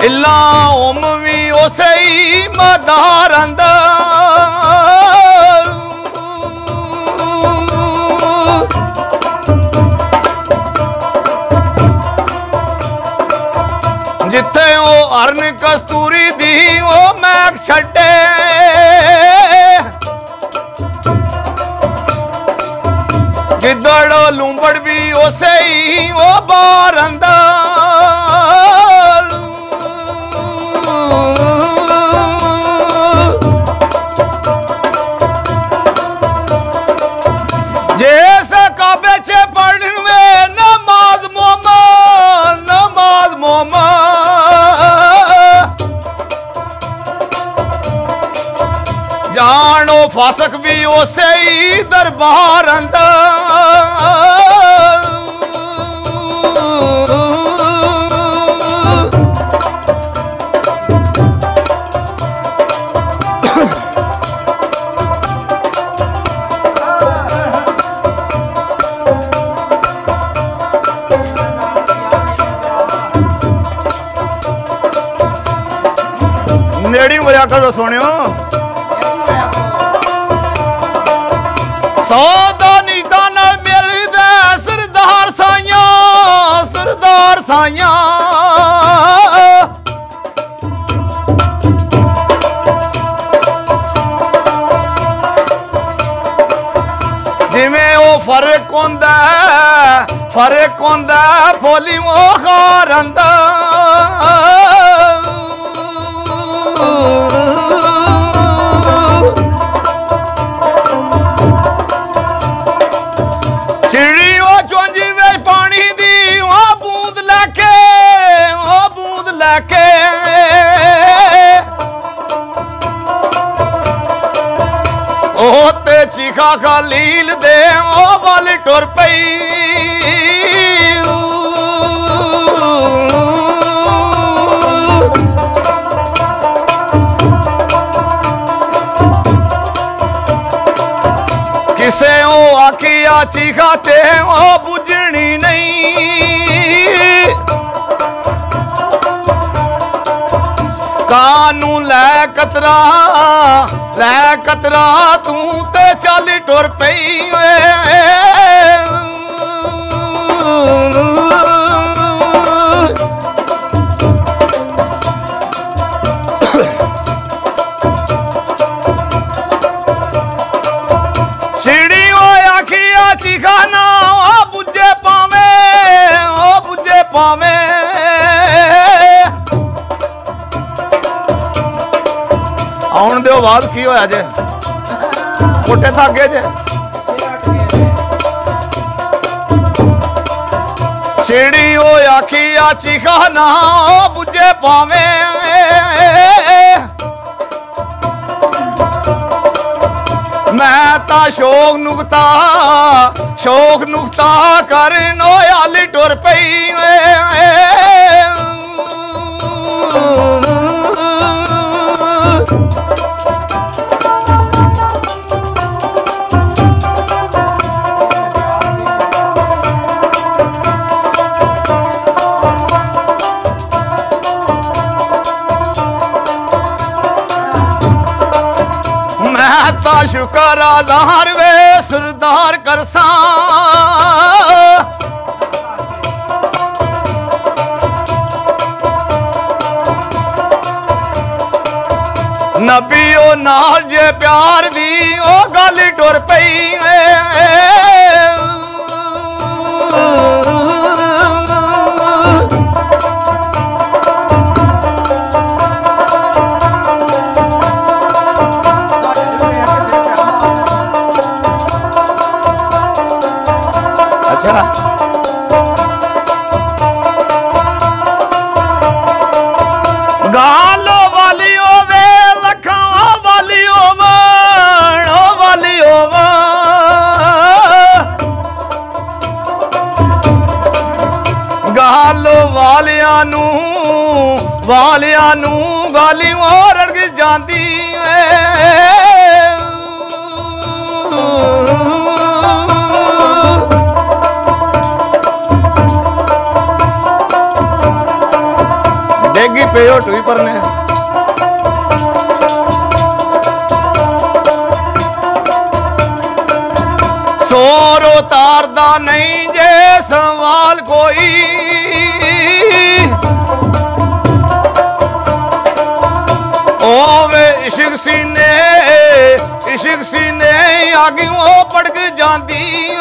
इला ओम भी उसे ही मदार अंदर जिथे वो अरन कस्तूरी दी वो मैक छड्डे गिदड़ लूंबड़ भी उसे ही वो बार अंदर जैसे काबे चे पढ़वे नमाज मोमा जानो फासक भी उसे ही दरबार अंदर नेड़ी मजा करो सोनियो सौदा नीता नाल मिलदा सरदार साइयां जिवें ओ फर्क होंदा बोली वो खार अंदर चीखा खलील दे ओ वाली टुर पई किसे ओ आखिया चीखा ते ओ बुझनी नहीं कानू लै कतरा तू ते चल टुर पई सीढ़ी ओ आखिया चीखा ना ओ बुझे पावे आउन दो बाद की होया जे मोटे धागे जे सीढ़ी ओ आखिया चीखा ना बुझे पावे मैं ता शोक नुकता कर नोयाली टुर पई शुकर आधार वे सरदार करसा नबी ओ नाल जे प्यार दी ओ गल टुर पई गालो वालियो वे लखा वालियो गालो वालिया नू गाली और अड़ग जाती पे होट भी परने सोरो तारदा नहीं जे सवाल कोई ओवे इश्क सीने आगे वो पड़क जाती